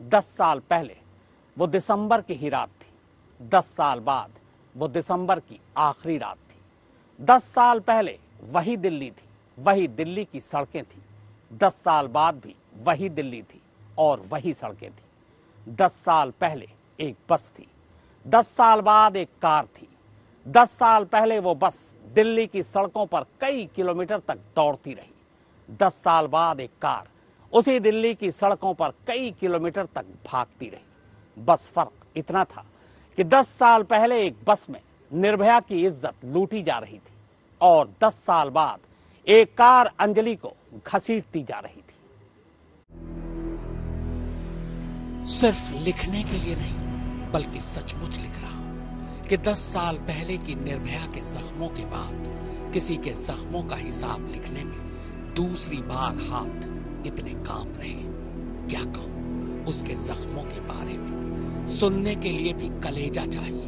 10 साल पहले वो दिसंबर की ही रात थी। 10 साल बाद वो दिसंबर की आखिरी रात थी। 10 साल पहले वही दिल्ली थी, वही दिल्ली की सड़कें थी। 10 साल बाद भी वही दिल्ली थी और वही सड़कें थी। 10 साल पहले एक बस थी, 10 साल बाद एक कार थी। 10 साल पहले वो बस दिल्ली की सड़कों पर कई किलोमीटर तक दौड़ती रही। 10 साल बाद एक कार उसी दिल्ली की सड़कों पर कई किलोमीटर तक भागती रही। बस फर्क इतना था कि 10 साल पहले एक बस में निर्भया की इज्जत लूटी जा रही थी और 10 साल बाद एक कार अंजलि को घसीटती जा रही थी। सिर्फ लिखने के लिए नहीं, बल्कि सचमुच लिख रहा हूं कि 10 साल पहले की निर्भया के जख्मों के बाद किसी के जख्मों का हिसाब लिखने में दूसरी बार हाथ इतने कांप रहे। क्या कहूं उसके जख्मों के बारे में, सुनने के लिए भी कलेजा चाहिए।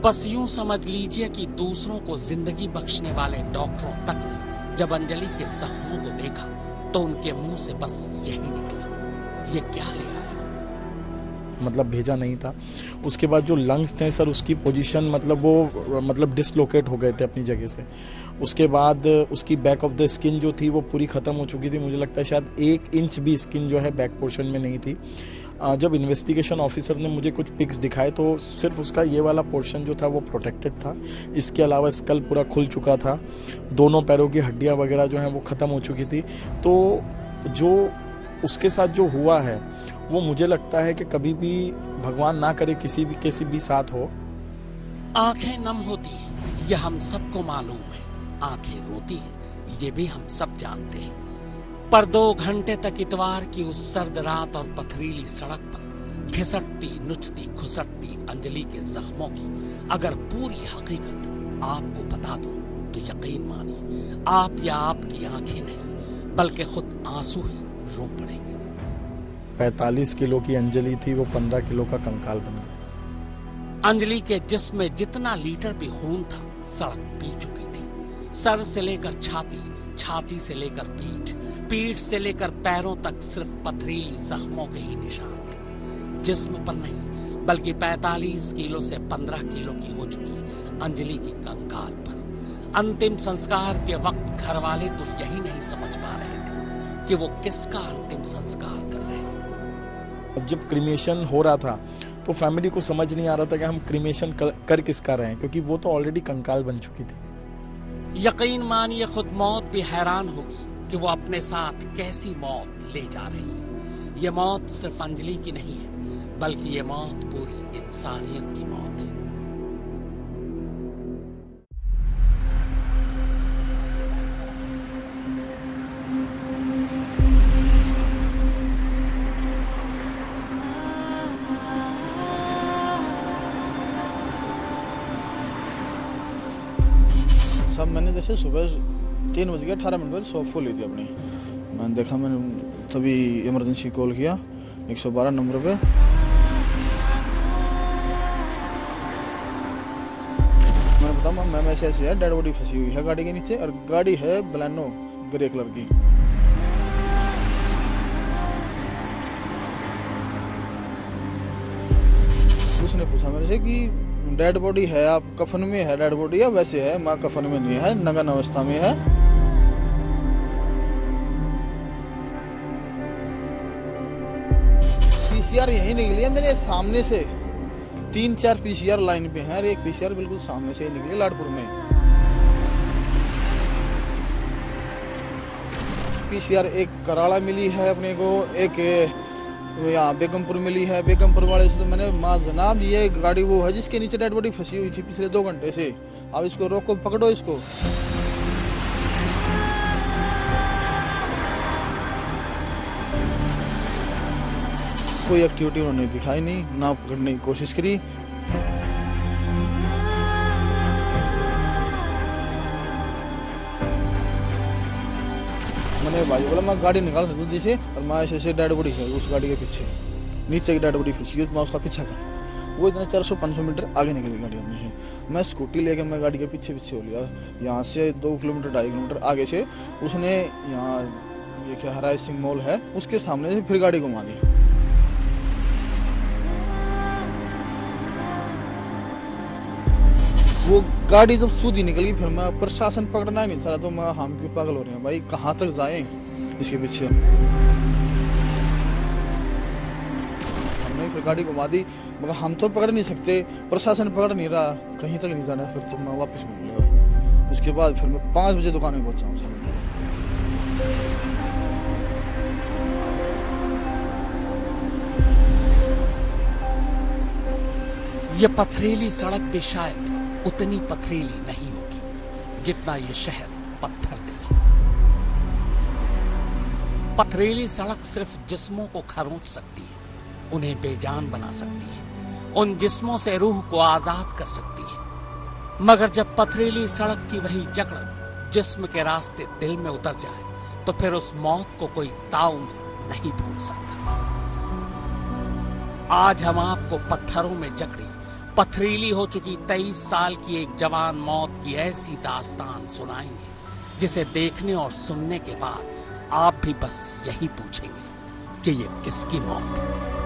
बस यूं समझ लीजिए कि दूसरों को जिंदगी बख्शने वाले डॉक्टरों तक ने जब अंजलि के जख्मों को देखा तो उनके मुंह से बस यही निकला, ये क्या ले आया। मतलब भेजा नहीं था। उसके बाद जो लंग्स थे सर, उसकी पोजीशन मतलब डिसलोकेट हो गए थे अपनी जगह से। उसके बाद उसकी बैक ऑफ द स्किन जो थी वो पूरी ख़त्म हो चुकी थी। मुझे लगता है शायद 1 इंच भी स्किन जो है बैक पोर्शन में नहीं थी। जब इन्वेस्टिगेशन ऑफिसर ने मुझे कुछ पिक्स दिखाए तो सिर्फ उसका ये वाला पोर्शन जो था वो प्रोटेक्टेड था। इसके अलावा स्कल पूरा खुल चुका था, दोनों पैरों की हड्डियाँ वगैरह जो हैं वो ख़त्म हो चुकी थी। तो जो उसके साथ जो हुआ है वो मुझे लगता है कि कभी भी भगवान ना करे किसी भी साथ हो। आंखें नम होती हैं, यह हम सबको मालूम है। आंखें रोती हैं, ये भी हम सब जानते हैं। पर 2 घंटे तक इतवार की उस सर्द रात और पथरीली सड़क पर घिसटती, नुचती, घुसटती अंजलि के जख्मों की अगर पूरी हकीकत आपको बता दूं तो यकीन मानिए आप या आपकी आंखें नहीं बल्कि खुद आंसू ही रो पड़ेंगे। 45 किलो की अंजलि थी, वो 15 किलो का कंकाल बन गया। अंजलि के जिस्म में जितना लीटर भी खून था सड़क पी चुकी थी। सर से लेकर छाती, छाती से लेकर पीठ, पीठ से लेकर पैरों तक सिर्फ पथरीली जख्मों के ही निशान थे। जिस्म पर नहीं बल्कि 45 किलो से 15 किलो की हो चुकी अंजलि की कंकाल पर। अंतिम संस्कार के वक्त घर वाले तो यही नहीं समझ पा रहे थे कि वो किसका अंतिम संस्कार कर रहे हैं। जब क्रीमेशन हो रहा था तो फैमिली को समझ नहीं आ रहा था कि हम क्रीमेशन कर किसका रहे हैं, क्योंकि वो तो ऑलरेडी कंकाल बन चुकी थी। यकीन मानिए खुद मौत भी हैरान होगी कि वो अपने साथ कैसी मौत ले जा रही है। ये मौत सिर्फ अंजलि की नहीं है बल्कि ये मौत पूरी इंसानियत की मौत है। सब मैंने जैसे सुबह 3:18 पर सॉफ्ट ली थी अपनी। मैंने देखा, मैंने तभी इमरजेंसी कॉल किया 112 नंबर पे। मैंने बताया मैम ऐसे है, डेड बॉडी फंसी हुई है गाड़ी के नीचे और गाड़ी है बलेनो ग्रे कलर की। उसने पूछा मेरे से कि डेड बॉडी है, आप कफन में है डेड बॉडी या वैसे है? माँ कफन में नहीं है, नग्न अवस्था में है। पीसीआर यही निकली है मेरे सामने से, 3-4 पीसीआर लाइन पे हैं, एक पीसीआर बिल्कुल सामने से निकली लाडपुर में। पीसीआर एक कराड़ा मिली है अपने को, एक यहाँ बेगमपुर मिली है। बेगमपुर वाले से तो मैंने, माँ जनाब ये गाड़ी वो है जिसके नीचे डेड बॉडी फंसी हुई थी पिछले 2 घंटे से, अब इसको रोको, पकड़ो इसको। कोई एक्टिविटी उन्होंने दिखाई नहीं, ना पकड़ने की कोशिश करी। मैंने भाई बोला मैं गाड़ी निकाल जल्दी से, और मैं ऐसे डेड बॉडी है उस गाड़ी के पीछे, नीचे की डेड बॉडी फंसी है, मैं उसका पीछा कर। वो इतना 400-500 मीटर आगे निकली गाड़ी अपनी से। मैं स्कूटी लेके मैं गाड़ी के पीछे हो लिया। यहाँ से 2 किलोमीटर 2.5 किलोमीटर आगे से उसने यहाँ ये क्या हराय सिंह मॉल है, उसके सामने से फिर गाड़ी घुमा दी। वो गाड़ी जब सूदी निकल गई, फिर मैं प्रशासन पकड़ना ही नहीं चला, तो मैं हम क्यों पागल हो रहे हैं भाई, कहाँ तक जाए इसके पीछे। हमने फिर गाड़ी घुमा दी, मगर हम तो पकड़ नहीं सकते, प्रशासन पकड़ नहीं रहा, कहीं तक नहीं जाना। फिर तो मैं वापस घूम लिया। उसके बाद फिर मैं 5 बजे दुकान में पहुंचा हूँ। ये पथरीली सड़क भी शायद उतनी पथरीली नहीं होगी जितना ये शहर पत्थर दिल है। पथरीली सड़क सिर्फ जिस्मों को खरोंच सकती है, उन्हें बेजान बना सकती है, उन जिस्मों से रूह को आजाद कर सकती है। मगर जब पथरीली सड़क की वही जकड़न जिस्म के रास्ते दिल में उतर जाए तो फिर उस मौत को कोई ताउम्र नहीं भूल सकता। आज हम आपको पत्थरों में जकड़ी पथरीली हो चुकी 23 साल की एक जवान मौत की ऐसी दास्तान सुनाएंगे जिसे देखने और सुनने के बाद आप भी बस यही पूछेंगे कि ये किसकी मौत है।